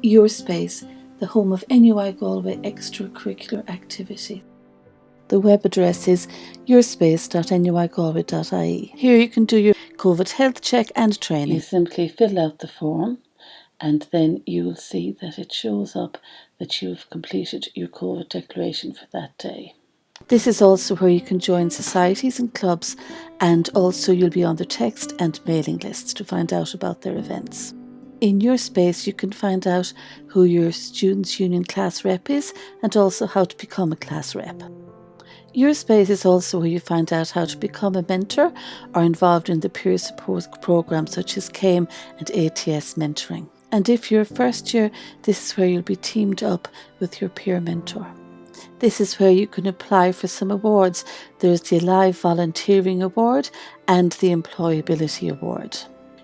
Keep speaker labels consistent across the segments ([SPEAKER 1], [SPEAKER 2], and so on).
[SPEAKER 1] YourSpace, the home of NUI Galway extracurricular activity. The web address is yourspace.nuigalway.ie. Here you can do your COVID health check and training. You simply fill out the form and then you will see that it shows up that you've completed your COVID declaration for that day. This is also where you can join societies and clubs, and also you'll be on their text and mailing lists to find out about their events. In YourSpace, you can find out who your Students' Union class rep is and also how to become a class rep. YourSpace is also where you find out how to become a mentor or involved in the peer support programs such as CAME and ATS mentoring. And if you're a first year, this is where you'll be teamed up with your peer mentor. This is where you can apply for some awards. There's the Alive Volunteering Award and the Employability Award.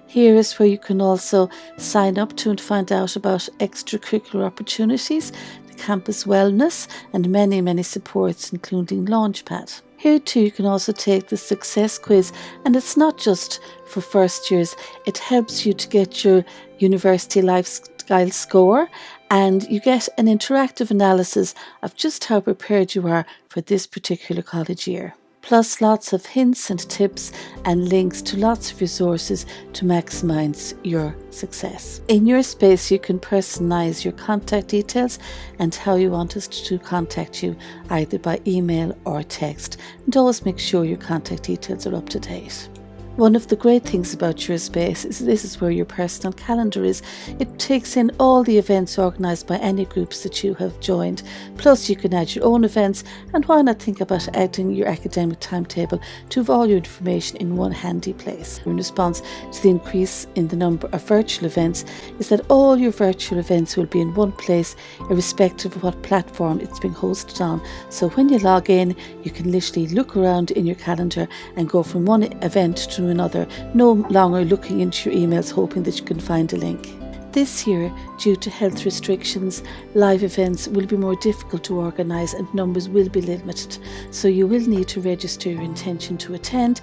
[SPEAKER 1] Here is where you can also sign up to and find out about extracurricular opportunities, the campus wellness and many supports including Launchpad. Here too you can also take the success quiz, and it's not just for first years, it helps you to get your university lifestyle score, and you get an interactive analysis of just how prepared you are for this particular college year. Plus lots of hints and tips and links to lots of resources to maximise your success. In YourSpace you can personalise your contact details and how you want us to contact you, either by email or text, and always make sure your contact details are up to date. One of the great things about YourSpace is this is where your personal calendar is. It takes in all the events organised by any groups that you have joined. Plus you can add your own events, and why not think about adding your academic timetable to have all your information in one handy place. In response to the increase in the number of virtual events is that all your virtual events will be in one place, irrespective of what platform it's being hosted on. So when you log in, you can literally look around in your calendar and go from one event to another, no longer looking into your emails hoping that you can find a link. This year, due to health restrictions, live events will be more difficult to organise and numbers will be limited, so you will need to register your intention to attend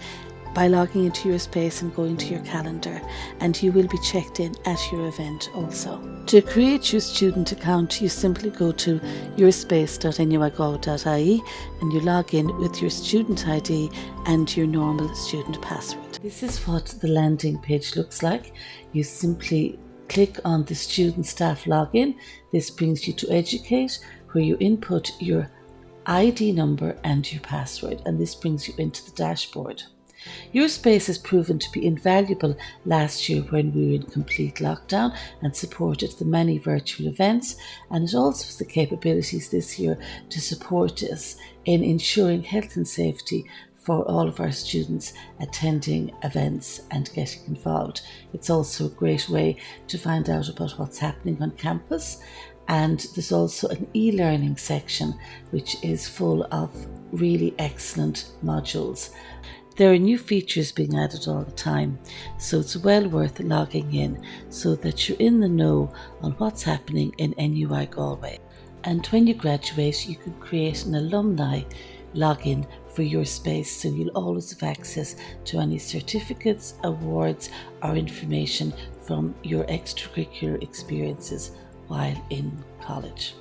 [SPEAKER 1] by logging into YourSpace and going to your calendar, and you will be checked in at your event also. To create your student account, you simply go to yourspace.nuigalway.ie and you log in with your student ID and your normal student password. This is what the landing page looks like. You simply click on the student staff login. This brings you to Educate, where you input your ID number and your password, and this brings you into the dashboard. YourSpace has proven to be invaluable last year when we were in complete lockdown and supported the many virtual events, and it also has the capabilities this year to support us in ensuring health and safety for all of our students attending events and getting involved. It's also a great way to find out about what's happening on campus, and there's also an e-learning section which is full of really excellent modules. There are new features being added all the time, so it's well worth logging in so that you're in the know on what's happening in NUI Galway. And when you graduate, you can create an alumni login for YourSpace, so you'll always have access to any certificates, awards or information from your extracurricular experiences while in college.